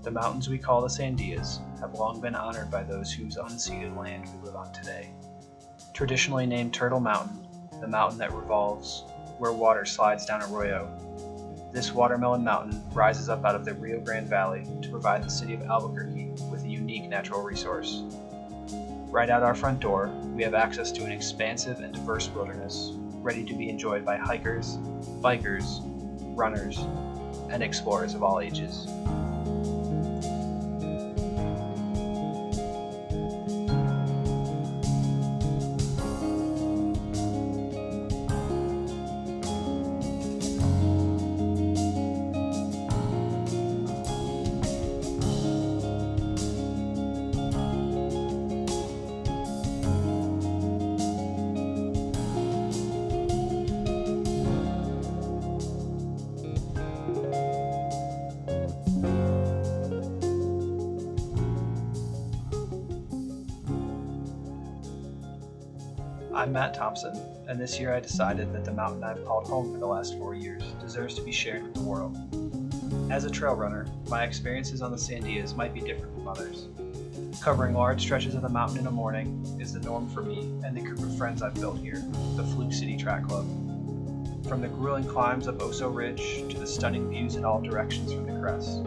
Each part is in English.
The mountains we call the Sandias have long been honored by those whose unceded land we live on today. Traditionally named Turtle Mountain, the mountain that revolves, where water slides down arroyo, this watermelon mountain rises up out of the Rio Grande Valley to provide the city of Albuquerque with a unique natural resource. Right out our front door, we have access to an expansive and diverse wilderness, ready to be enjoyed by hikers, bikers, runners, and explorers of all ages. I'm Matt Thompson, and this year I decided that the mountain I've called home for the last 4 years deserves to be shared with the world. As a trail runner, my experiences on the Sandias might be different from others. Covering large stretches of the mountain in a morning is the norm for me and the group of friends I've built here, the Fluke City Track Club. From the grueling climbs up Oso Ridge to the stunning views in all directions from the crest,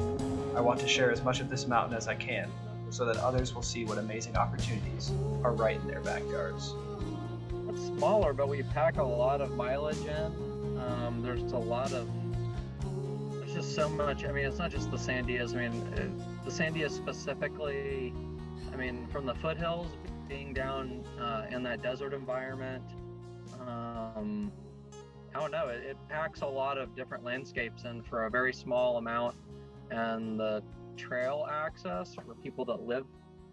I want to share as much of this mountain as I can so that others will see what amazing opportunities are right in their backyards. It's smaller, but we pack a lot of mileage in. There's just so much. I mean, it's not just the Sandias. I mean, the Sandias specifically, I mean, from the foothills, being down in that desert environment, I don't know, it packs a lot of different landscapes in for a very small amount. And the trail access for people that live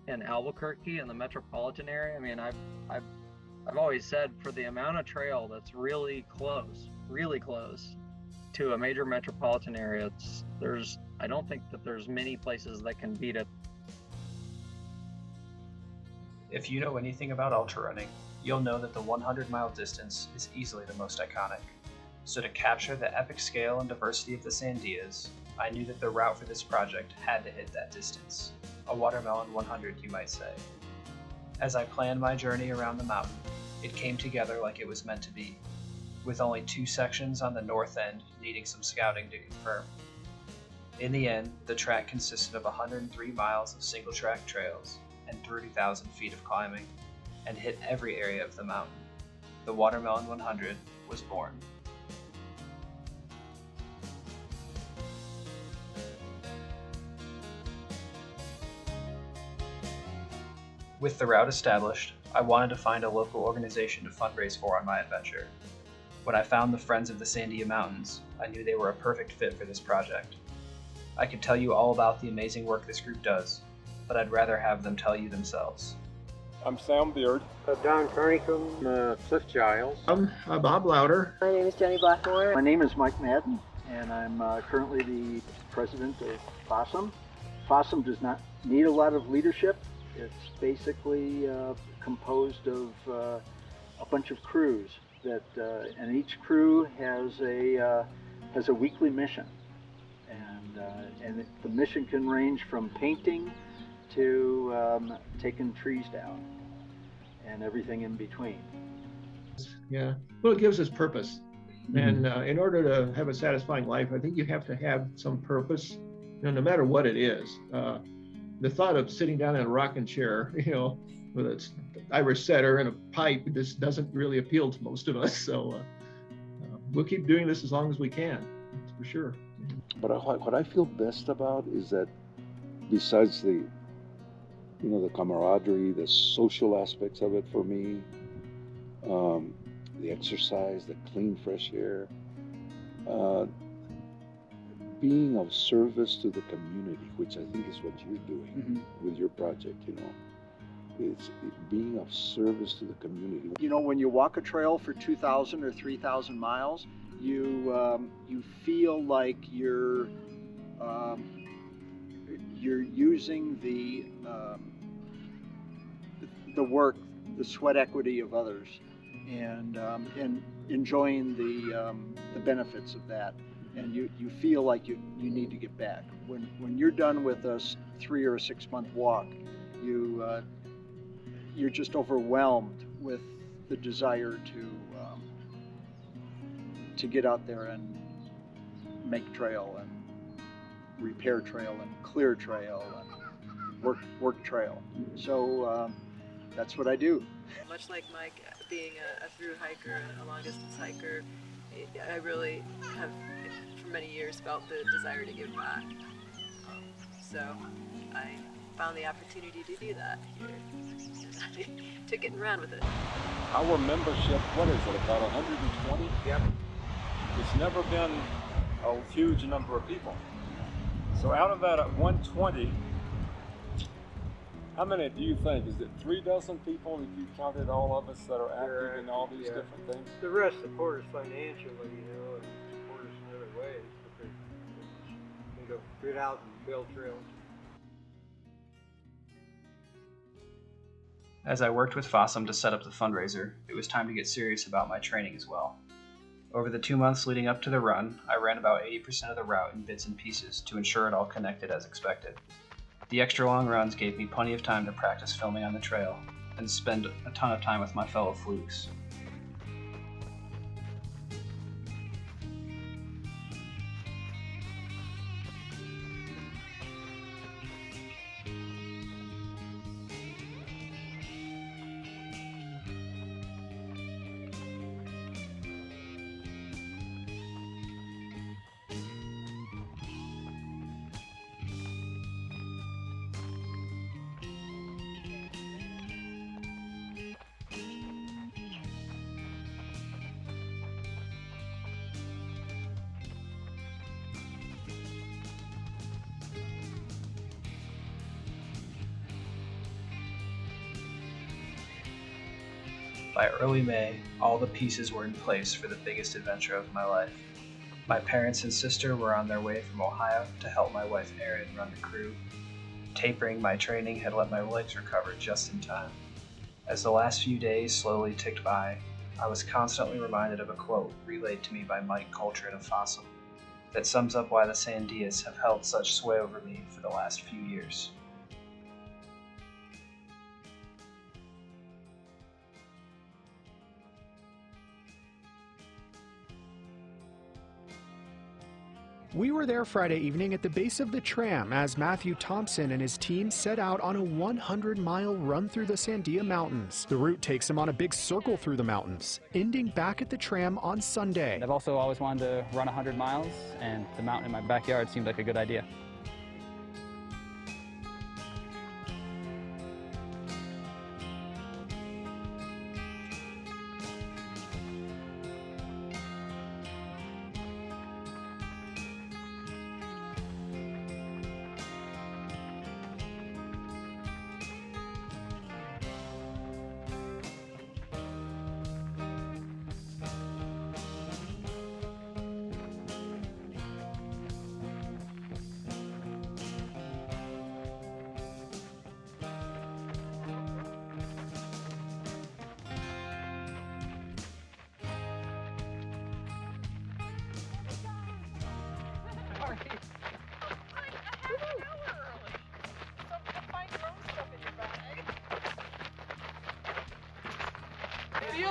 in Albuquerque and the metropolitan area, I mean, I've always said for the amount of trail that's really close to a major metropolitan area, I don't think that there's many places that can beat it. If you know anything about ultra running, you'll know that the 100-mile distance is easily the most iconic. So to capture the epic scale and diversity of the Sandias, I knew that the route for this project had to hit that distance. A watermelon 100, you might say. As I planned my journey around the mountain, it came together like it was meant to be, with only 2 sections on the north end needing some scouting to confirm. In the end, the track consisted of 103 miles of single-track trails and 30,000 feet of climbing, and hit every area of the mountain. The Watermelon 100 was born. With the route established, I wanted to find a local organization to fundraise for on my adventure. When I found the Friends of the Sandia Mountains, I knew they were a perfect fit for this project. I could tell you all about the amazing work this group does, but I'd rather have them tell you themselves. I'm Sam Beard. Don Carnicum, Cliff Giles. I'm Bob Louder. My name is Jenny Blackmore. My name is Mike Madden, and I'm currently the president of FOSSUM. FOSSUM does not need a lot of leadership. It's basically composed of a bunch of crews and each crew has a weekly mission, and the mission can range from painting to taking trees down and everything in between. Yeah, well, it gives us purpose, and in order to have a satisfying life, I think you have to have some purpose, no matter what it is. The thought of sitting down in a rocking chair, with an Irish setter and a pipe, just doesn't really appeal to most of us. So we'll keep doing this as long as we can, that's for sure. But what I feel best about is that besides the camaraderie, the social aspects of it for me, the exercise, the clean, fresh air, being of service to the community, which I think is what you're doing with your project, it's being of service to the community. When you walk a trail for 2,000 or 3,000 miles, you feel like you're using the work, the sweat equity of others, and enjoying the benefits of that. and you feel like you need to get back. When you're done with a 3 or 6 month walk, you're just overwhelmed with the desire to get out there and make trail and repair trail and clear trail and work trail. So that's what I do. Much like Mike, being a through hiker, a long distance hiker, I really have for many years felt the desire to give back. So I found the opportunity to do that here. I took it and ran with it. Our membership, what is it, about 120? Yep. It's never been a huge number of people. So out of that 120, how many do you think? Is it 3 dozen people if you counted all of us that are active in all these different things? The rest support us financially, you know, and support us in other ways. But they go get out and build trails. As I worked with Fossum to set up the fundraiser, it was time to get serious about my training as well. Over the 2 months leading up to the run, I ran about 80% of the route in bits and pieces to ensure it all connected as expected. The extra long runs gave me plenty of time to practice filming on the trail and spend a ton of time with my fellow flukes. By early May, all the pieces were in place for the biggest adventure of my life. My parents and sister were on their way from Ohio to help my wife Erin run the crew. Tapering my training had let my legs recover just in time. As the last few days slowly ticked by, I was constantly reminded of a quote relayed to me by Mike Coltrane of Fossum that sums up why the Sandias have held such sway over me for the last few years. We were there Friday evening at the base of the tram as Matthew Thompson and his team set out on a 100-mile run through the Sandia Mountains. The route takes them on a big circle through the mountains, ending back at the tram on Sunday. I've also always wanted to run 100 miles, and the mountain in my backyard seemed like a good idea.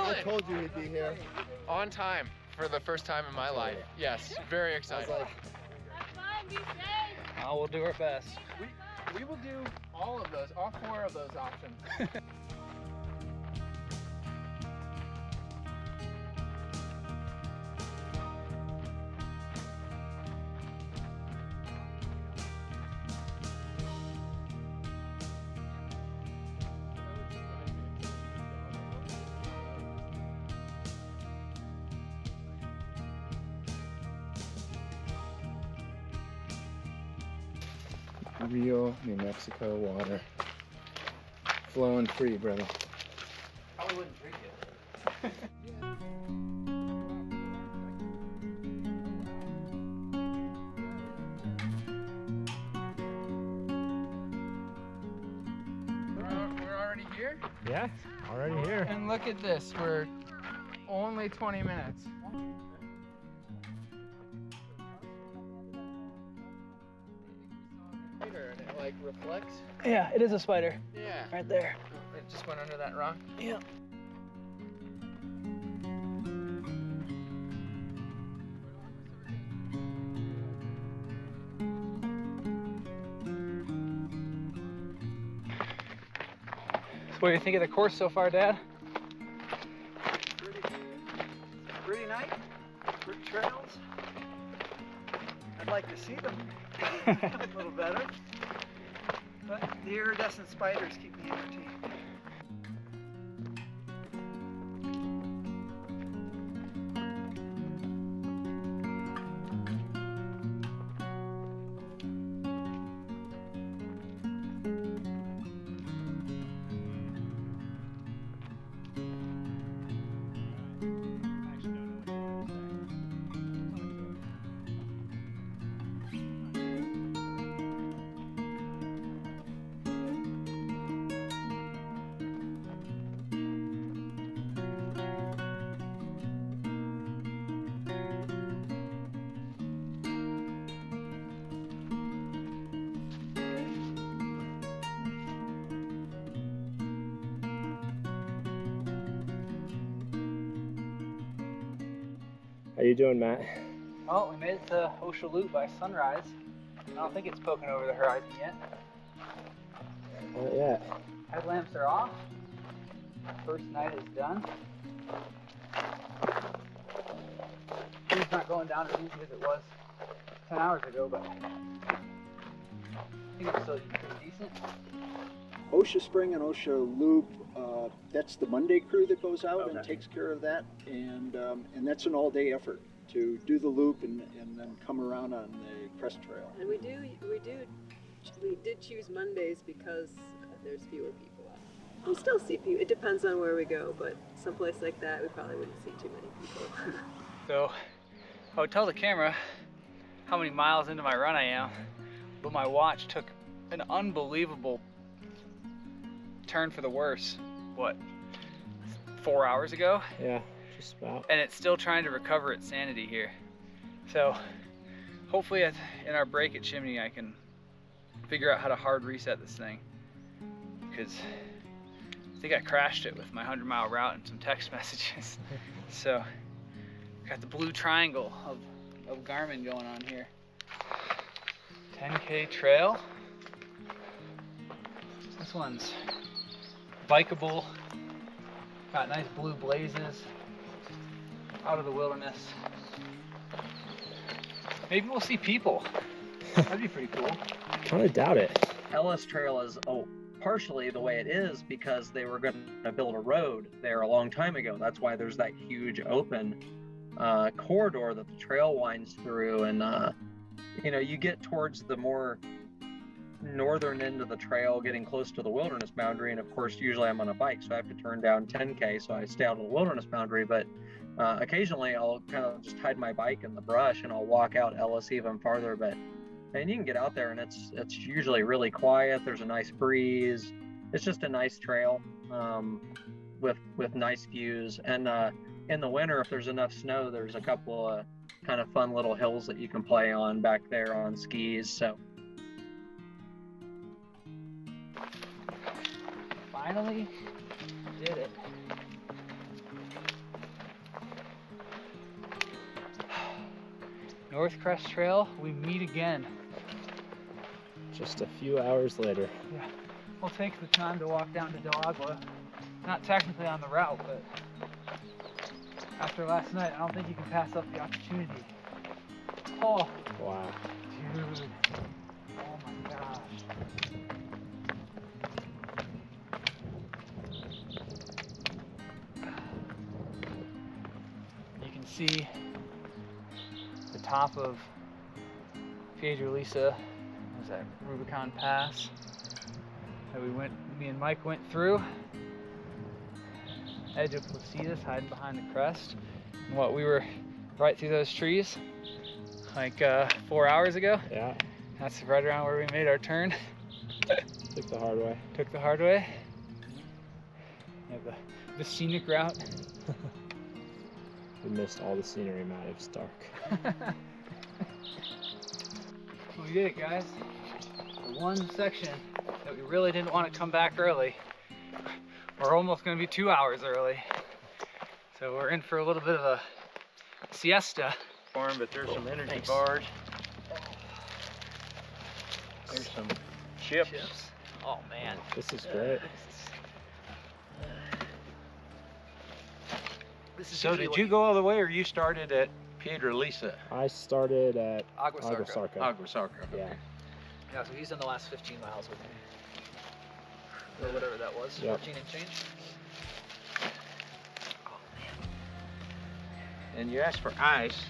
I told you he'd be here. On time for the first time in my life. Yes, very excited. We'll do our best. We will do all 4 of those options. Real New Mexico water. Flowing free, brother. I wouldn't drink it. We're already here? Yeah, already here. And look at this, we're only 20 minutes. like reflect? Yeah, it is a spider. Yeah. Right there. It just went under that rock? Yeah. So what do you think of the course so far, Dad? Pretty nice, pretty trails. I'd like to see them a little better, but the iridescent spiders keep me entertained. How you doing, Matt? Well, we made it to Osha Loop by sunrise. I don't think it's poking over the horizon yet. Not yet. Headlamps are off. First night is done. It's not going down as easy as it was 10 hours ago, but I think it's still pretty decent. OSHA Spring and OSHA Loop, that's the Monday crew that goes out and takes care of that, and that's an all-day effort to do the loop and then come around on the crest trail. And we did choose Mondays because there's fewer people out. We still see people. It depends on where we go, but someplace like that, we probably wouldn't see too many people. So I would tell the camera how many miles into my run I am, but my watch took an unbelievable turn for the worse. What, 4 hours ago? Yeah, just about. And it's still trying to recover its sanity here. So hopefully in our break at Chimney I can figure out how to hard reset this thing, because I think I crashed it with my 100-mile route and some text messages. So got the blue triangle of Garmin going on here. 10K trail. This one's bikeable, got nice blue blazes, out of the wilderness. Maybe we'll see people. That'd be pretty cool. Kind of doubt it. Ellis Trail is partially the way it is because they were going to build a road there a long time ago. That's why there's that huge open corridor that the trail winds through, and you know, you get towards the more northern end of the trail, getting close to the wilderness boundary, and of course usually I'm on a bike, so I have to turn down 10K, so I stay out of the wilderness boundary. But occasionally I'll kind of just hide my bike in the brush and I'll walk out Ellis even farther. But and you can get out there and it's usually really quiet. There's a nice breeze. It's just a nice trail with nice views. And in the winter, if there's enough snow, there's a couple of kind of fun little hills that you can play on back there on skis. So Finally did it. North Crest Trail, we meet again. Just a few hours later. Yeah, we'll take the time to walk down to Del Agua. Not technically on the route, but after last night, I don't think you can pass up the opportunity. Oh, wow. Dude. Oh my gosh. You can see the top of Piedra Lisa. Was that Rubicon Pass that me and Mike went through. Edge of Placitas, hiding behind the crest. And what, we were right through those trees like 4 hours ago. Yeah. That's right around where we made our turn. Took the hard way. Took the hard way. Yeah, the scenic route. We missed all the scenery, Matt. It was dark. We did it, guys. the one section that we really didn't want to come back early. We're almost going to be 2 hours early. So we're in for a little bit of a siesta. But there's some energy Thanks. bars. There's some chips. Oh man. This is great. So did you go all the way, or you started at Piedra-Lisa? I started at Agua Sarca. Sarca. Agua Sarca. Yeah. Yeah, so he's done the last 15 miles with me. Or whatever that was, Yep. 14 and change. And you asked for ice.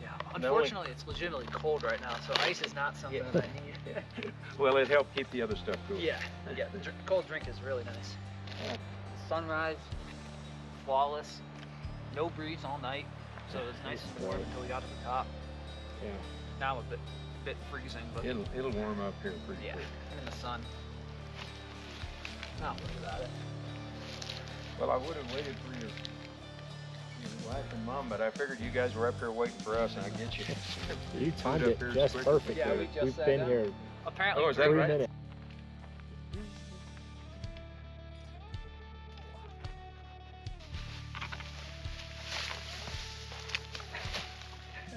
Yeah, unfortunately it's legitimately cold right now, so ice is not something that I need. Well, it helped keep the other stuff cool. Yeah, the cold drink is really nice. Yeah. Sunrise, flawless, no breeze all night, so it's nice and warm until we got to the top. Yeah. Now a bit freezing, but It'll warm up here pretty yeah, quick. in the sun. Not worried about it. Well, I would have waited for your wife and mom, but I figured you guys were up here waiting for us, and I get you. You timed up it here just quick. perfectly. Yeah, we just We've sat been down. here Apparently, Oh, is that 3 right? minutes.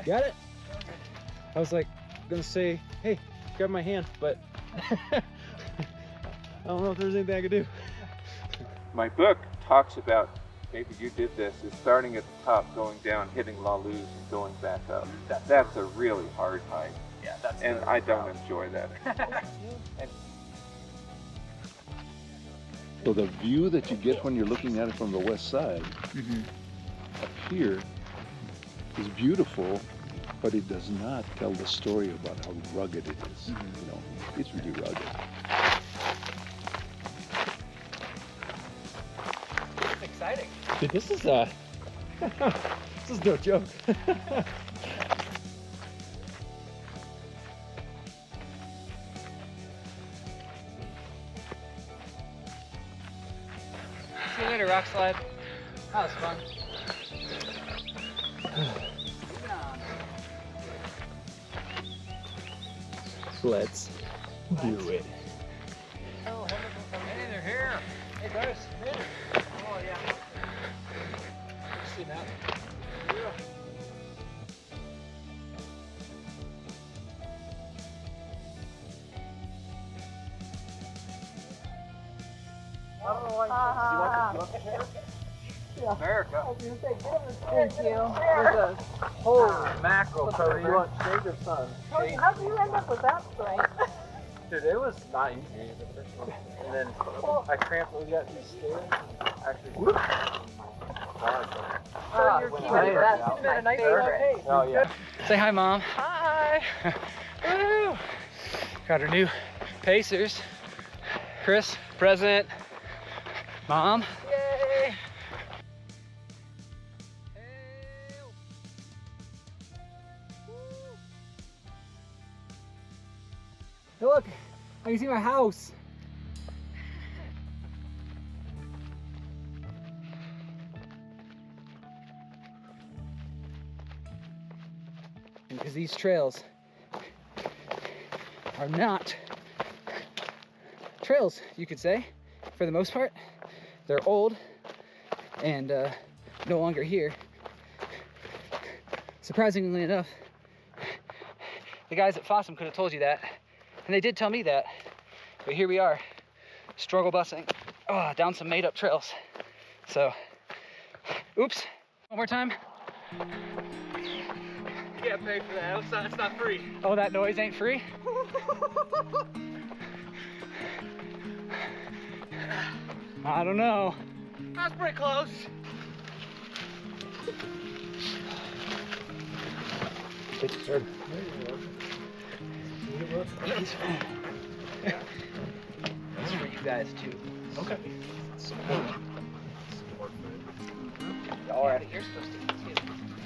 Got it? I was like, gonna say, hey, grab my hand, but I don't know if there's anything I could do. My book talks about, maybe you did this, is starting at the top, going down, hitting La Luz, and going back up. That's a really hard hike. Yeah, that's And I don't enjoy that. So the view that you get when you're looking at it from the west side up here is beautiful, but it does not tell the story about how rugged it is. You know, it's really rugged. It's exciting. Dude, this is this is no joke. See you later, Rock Slide. That was fun. Let's do it. Oh, hey, they're here. Hey, guys. Hey. Oh, yeah. See that? Yeah. America. Thank you. Holy mackerel, Cody. You want shade or sun? How do you end up with that strength? Dude, it was not easy. And then I cramped. We got these stairs. Actually, So you're keeping that at a nice pace. oh yeah. Say hi, Mom. Hi. Woo. Got our new Pacers. Chris, present. Mom. Yay. Hey, look. I can see my house. Because these trails are not trails, you could say, for the most part. They're old and no longer here. Surprisingly enough, the guys at Fossum could have told you that, and they did tell me that, but here we are, struggle busing down some made-up trails. So, oops, one more time. You can't pay for that, it's not free. Oh, that noise ain't free? I don't know. That's pretty close. Take it, sir. He's fine. This is for you guys too. Okay. All right. You're supposed to.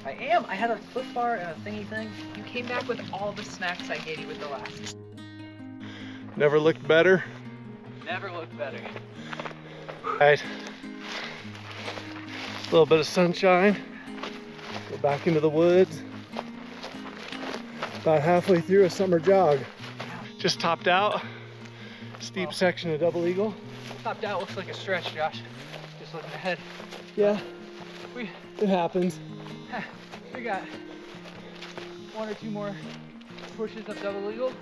I am. I had a flip bar and a thingy thing. You came back with all the snacks I gave you with the last. Never looked better. Never looked better. Right. A little bit of sunshine. Go back into the woods. About halfway through a summer jog. Just topped out. Steep section of Double Eagle. Topped out looks like a stretch, Josh. Just looking ahead. Yeah, We happens. we got 1 or 2 more pushes up Double Eagle.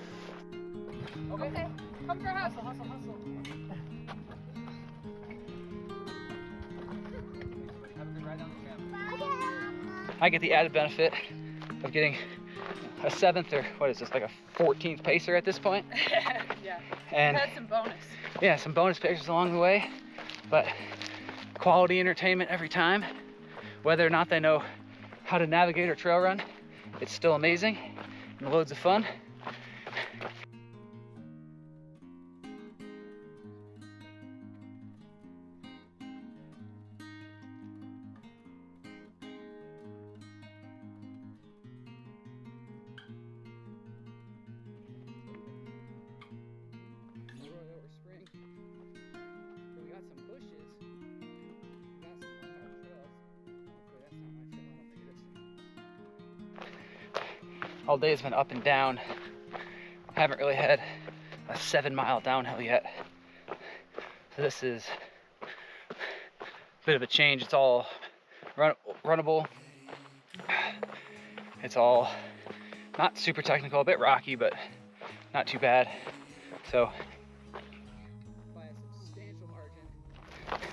Okay. Come for hustle, hustle, hustle. Have a good ride down the tram. I get the added benefit of getting a 7th or what is this, like a 14th pacer at this point? Yeah. And Had some bonus. yeah, some bonus pictures along the way, but quality entertainment every time. Whether or not they know how to navigate or trail run, it's still amazing and loads of fun. All day has been up and down. Haven't really had a 7-mile downhill yet. So this is a bit of a change. It's all runnable. It's all not super technical, a bit rocky, but not too bad. So by a substantial margin.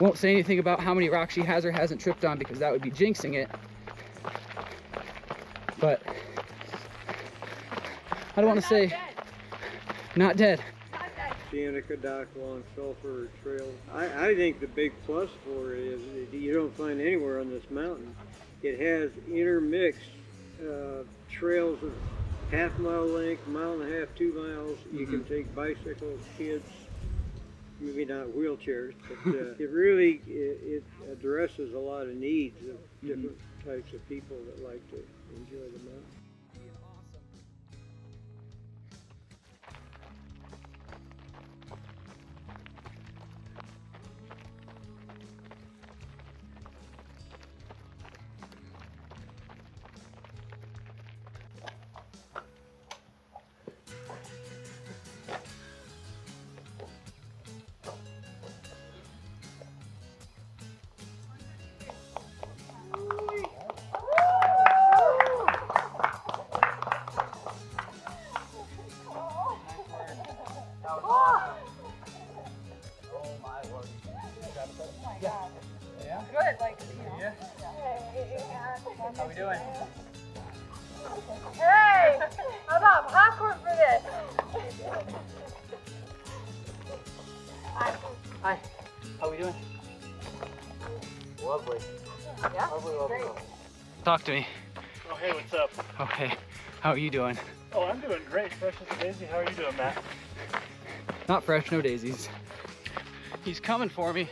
Won't say anything about how many rocks she has or hasn't tripped on because that would be jinxing it. But I don't want to say not dead. Seneca, Dockwalon, Sulphur Trail. I think the big plus for it is that you don't find anywhere on this mountain. It has intermixed trails of half-mile length, 1.5 miles, 2 miles. You can take bicycles, kids, maybe not wheelchairs, but it really it addresses a lot of needs of different types of people that like to enjoy the mountain. Good, like, you know. How we doing? Hey! How about popcorn for this? Hi. How we doing? Lovely. Yeah? Lovely. Talk to me. Oh, hey, what's up? Okay. How are you doing? Oh, I'm doing great. Fresh as a daisy. How are you doing, Matt? Not fresh, no daisies. He's coming for me.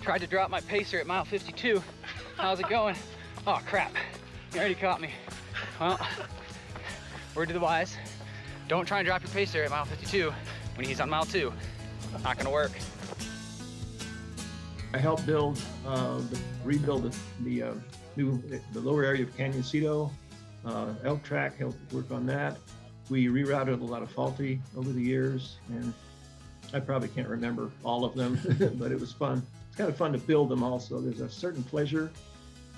Tried to drop my pacer at mile 52. How's it going? Oh, crap. He already caught me. Well, word to the wise. Don't try and drop your pacer at mile 52 when he's on mile 2. Not gonna work. I helped rebuild the lower area of Canyoncito. Elk Track helped work on that. We rerouted a lot of faulty over the years, and I probably can't remember all of them, but it was fun. It's kind of fun to build them also. There's a certain pleasure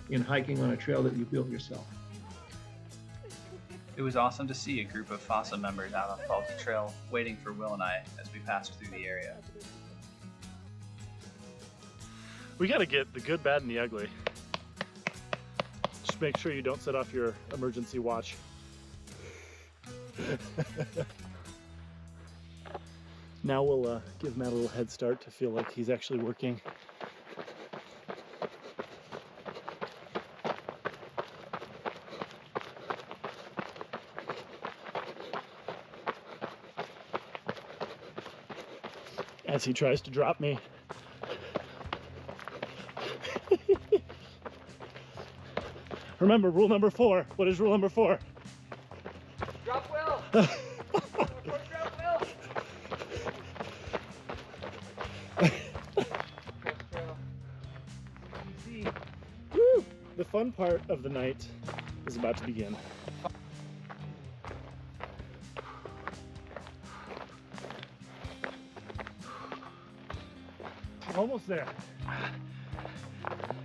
in hiking on a trail that you built yourself. It was awesome to see a group of FOSSA members out on Faulty Trail waiting for Will and I as we passed through the area. We got to get the good, bad, and the ugly. Just make sure you don't set off your emergency watch. Now we'll give Matt a little head start to feel like he's actually working. As he tries to drop me. Remember, rule number 4. What is rule number 4? Drop Will! Woo! The fun part of the night is about to begin. I'm almost there. I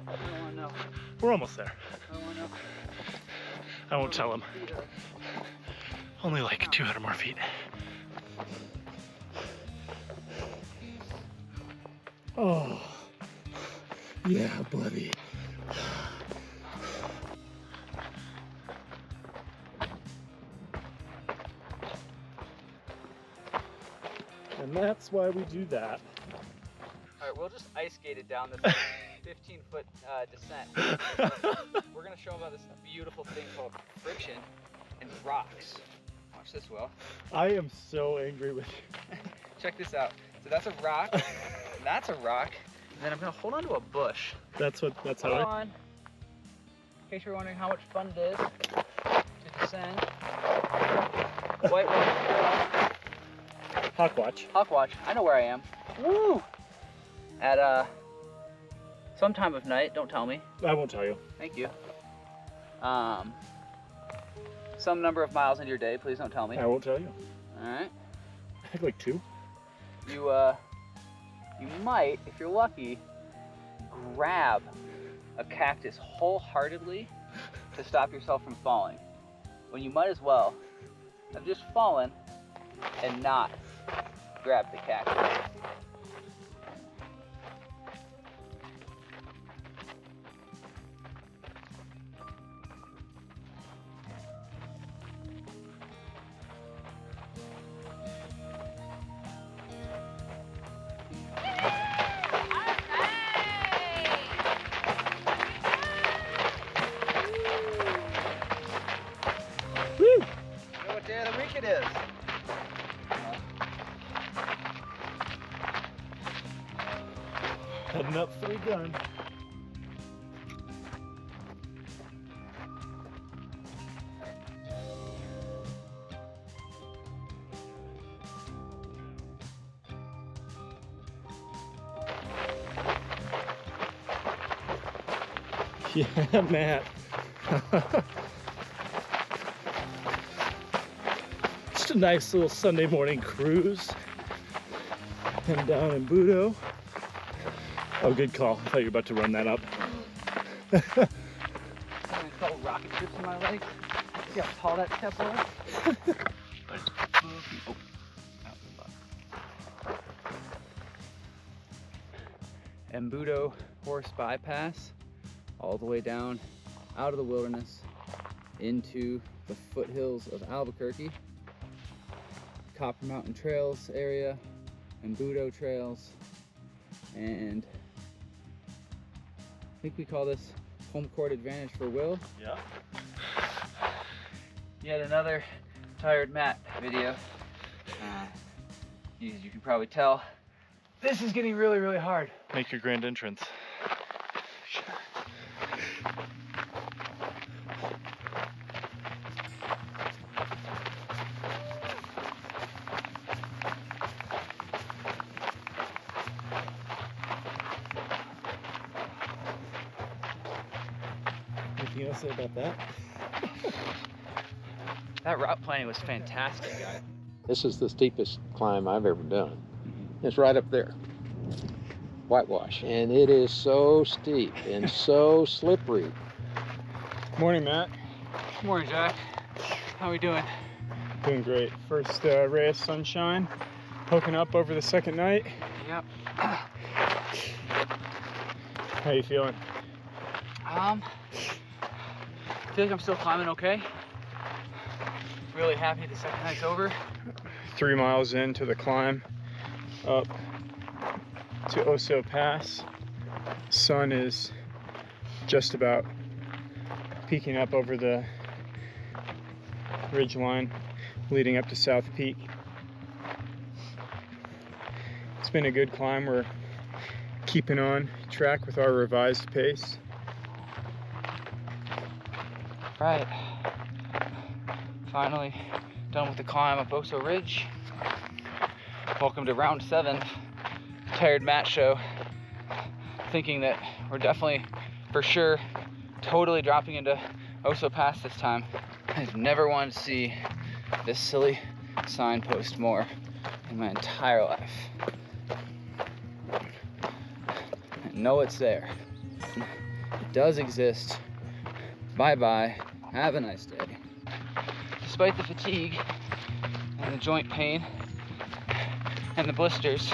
don't want to know. We're almost there. I don't want to know. I won't tell him. Only like 200 more feet. Oh, yeah, buddy. And that's why we do that. All right, we'll just ice skate it down this 15-foot descent. We're gonna show them about this beautiful thing called friction and rocks. Watch this, Will. I am so angry with you. Check this out. So that's a rock. And that's a rock. And then I'm gonna hold on to a bush. That's how Hold on. In case you're wondering how much fun it is to descend. White one. Hawkwatch. Hawkwatch. I know where I am. Woo! At some time of night. Don't tell me. I won't tell you. Thank you. Some number of miles into your day. Please don't tell me. I won't tell you. All right. I think like 2. You might, if you're lucky, grab a cactus wholeheartedly to stop yourself from falling. When you might as well have just fallen and not grabbed the cactus. It is. Heading up 3 gun. Yeah, Matt. Just a nice little Sunday morning cruise. And down in Budo. Oh, good call. I thought you were about to run that up. I'm gonna call rocket ships in my legs. See how tall that step was? Embudo Horse Bypass, all the way down out of the wilderness into the foothills of Albuquerque. Copper Mountain Trails area, Embudo Trails, and I think we call this home court advantage for Will. Yeah. Yet another tired Matt video. As you can probably tell, this is getting really, really hard. Make your grand entrance. Anything else to say about that? That route planning was fantastic, guys. This is the steepest climb I've ever done. It's right up there. Whitewash. And it is so steep and so slippery. Morning, Matt. Good morning, Jack. How are we doing? Doing great. First ray of sunshine poking up over the second night. Yep. How you feeling? I feel like I'm still climbing okay. Really happy the second night's over. 3 miles into the climb up to Oso Pass. Sun is just about peeking up over the ridge line leading up to South Peak. It's been a good climb. We're keeping on track with our revised pace. Right. Finally done with the climb up Oso Ridge. Welcome to round 7, Tired Matt show. Thinking that we're definitely, for sure, totally dropping into Oso Pass this time. I've never wanted to see this silly signpost more in my entire life. know it's there. It does exist. Bye-bye. Have a nice day. Despite the fatigue and the joint pain and the blisters,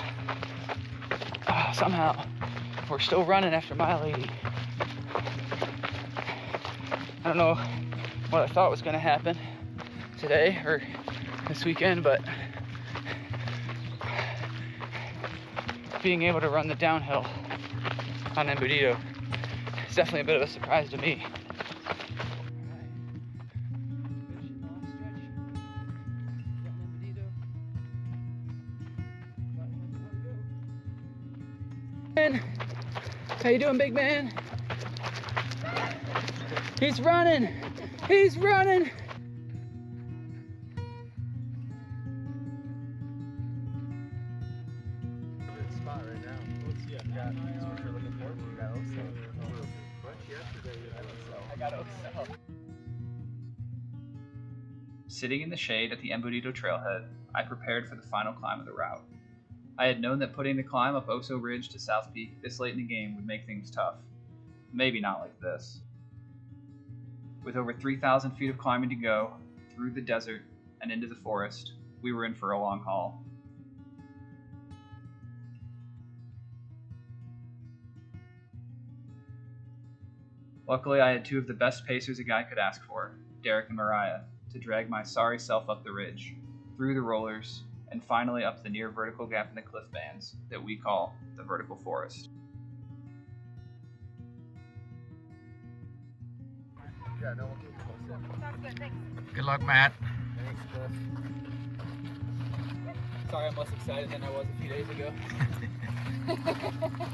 somehow we're still running after mile 80. I don't know what I thought was going to happen today or this weekend, but being able to run the downhill on Embudito is definitely a bit of a surprise to me. How you doing, big man? He's running! He's running! Spot right now. Let's see. I got what you're looking for. You got Oso. I got Oso. Sitting in the shade at the Embudito trailhead, I prepared for the final climb of the route. I had known that putting the climb up Oso Ridge to South Peak this late in the game would make things tough. Maybe not like this. With over 3,000 feet of climbing to go, through the desert and into the forest, we were in for a long haul. Luckily, I had two of the best pacers a guy could ask for, Derek and Mariah, to drag my sorry self up the ridge, through the rollers, and finally up the near vertical gap in the cliff bands that we call the vertical forest. Yeah, no, we'll keep it close. Sounds good, thanks. Good luck, Matt. Thanks, Cliff. Sorry, I'm less excited than I was a few days ago.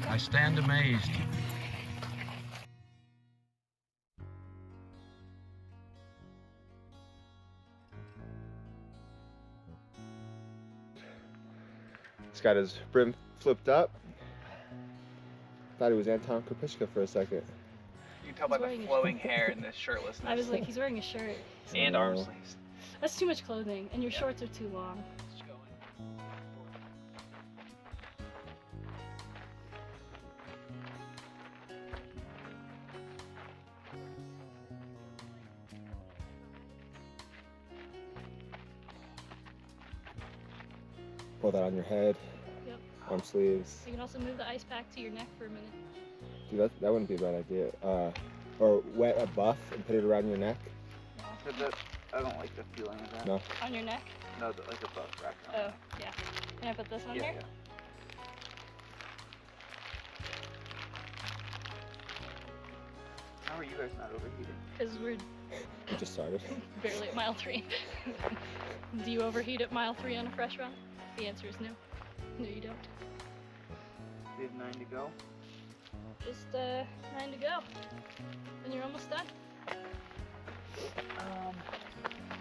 I stand amazed. He's got his brim flipped up. Thought he was Anton Kopishka for a second. You can tell by the flowing hair and the shirtlessness. I was like, he's wearing a shirt. And arm sleeves. That's too much clothing, and your shorts are too long. Pull that on your head. Yep. Arm sleeves. You can also move the ice pack to your neck for a minute. Dude, that wouldn't be a bad idea. Or wet a buff and put it around your neck. I don't like the feeling of that. No. On your neck? No, like a buff rack. Oh, yeah. Can I put this on here? Yeah. How are you guys not overheating? Because we're We just started. barely at mile 3. Do you overheat at mile 3 on a fresh run? The answer is no. No, you don't. We have 9 to go. Just 9 to go. And you're almost done.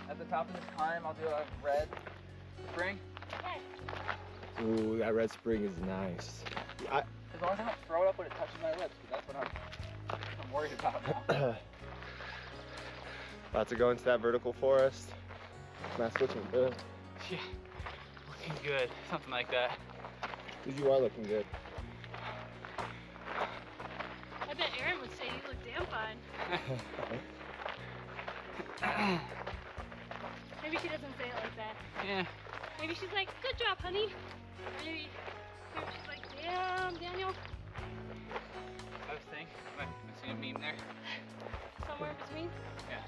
At the top of this climb, I'll do a red spring. Okay. Ooh, that red spring is nice. As long as I don't throw it up when it touches my lips, because that's what I'm worried about now. About to go into that vertical forest. Matt's looking good. Yeah, looking good. Something like that. Dude, you are looking good. I bet Erin would say you look damn fine. Maybe she doesn't say it like that. Yeah. Maybe she's like, good job, honey. Maybe she's like, damn, Daniel. I was thinking, I see a meme there. Somewhere in between. Yeah.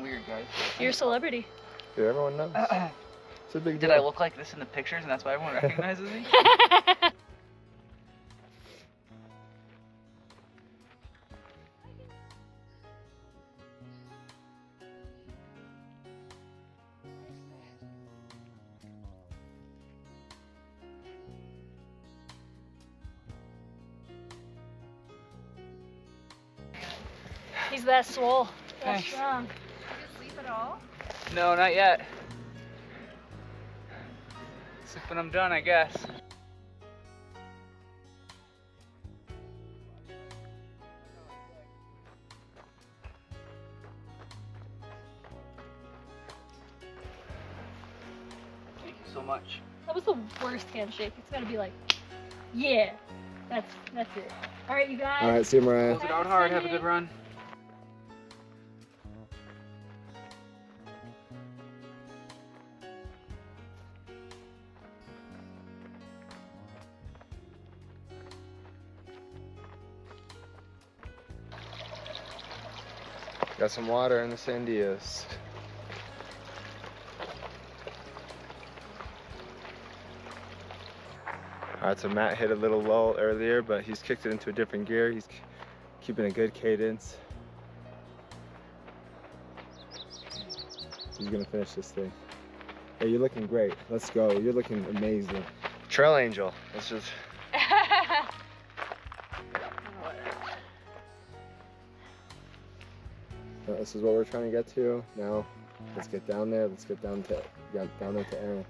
Weird, guys. You're a celebrity. Dude, everyone knows. It's a big deal. Did I look like this in the pictures and that's why everyone recognizes me? He's that swole. That Thanks. strong. Did you sleep at all? No, not yet. Sleep when I'm done, I guess. That was the worst handshake. It's gotta be like, yeah, that's it. All right, you guys. All right, see you, Mariah. Close it out hard. Have a good run. Got some water in the Sandias. Alright, so Matt hit a little lull earlier, but he's kicked it into a different gear. He's keeping a good cadence. He's gonna finish this thing. Hey, you're looking great. Let's go. You're looking amazing. Trail Angel. Let's just... This is what we're trying to get to. Now, let's get down there. Let's get down there to Aaron.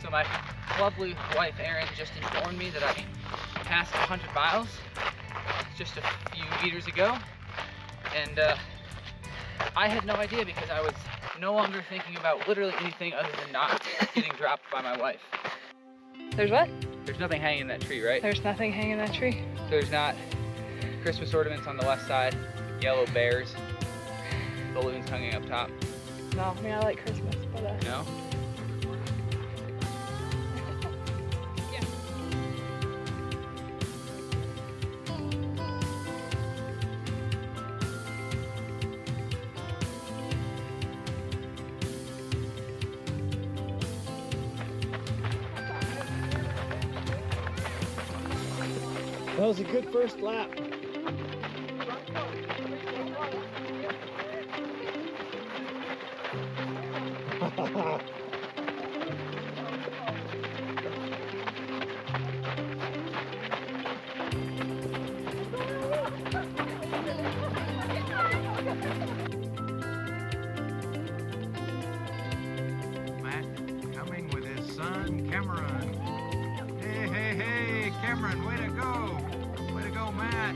So my lovely wife Erin just informed me that I passed 100 miles just a few meters ago, and I had no idea because I was no longer thinking about literally anything other than not getting dropped by my wife. There's what? There's nothing hanging in that tree, right? There's nothing hanging in that tree. There's not Christmas ornaments on the left side, yellow bears, balloons hanging up top. No, I mean I like Christmas, but No? That was a good first lap. Matt coming with his son, Cameron. Hey, Cameron, way to go. Way to go, Matt.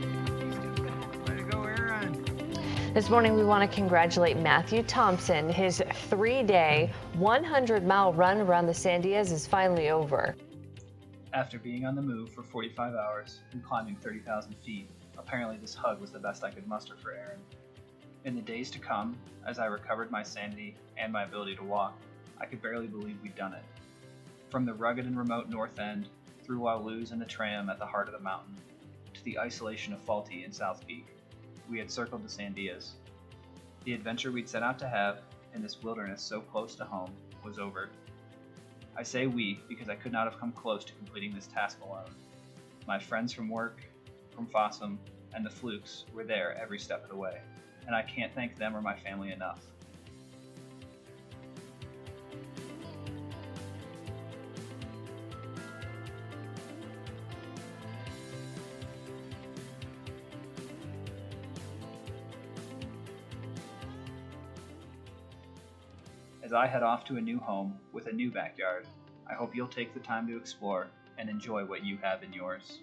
Way to go, Aaron. This morning, we want to congratulate Matthew Thompson. His 3-day, 100-mile run around the Sandias is finally over. After being on the move for 45 hours and climbing 30,000 feet, apparently this hug was the best I could muster for Aaron. In the days to come, as I recovered my sanity and my ability to walk, I could barely believe we'd done it. From the rugged and remote north end, through Waloos and the tram at the heart of the mountain, to the isolation of Faulty in South Peak, we had circled the Sandias. The adventure we'd set out to have, in this wilderness so close to home, was over. I say we because I could not have come close to completing this task alone. My friends from work, from Fossum, and the Flukes were there every step of the way, and I can't thank them or my family enough. As I head off to a new home with a new backyard, I hope you'll take the time to explore and enjoy what you have in yours.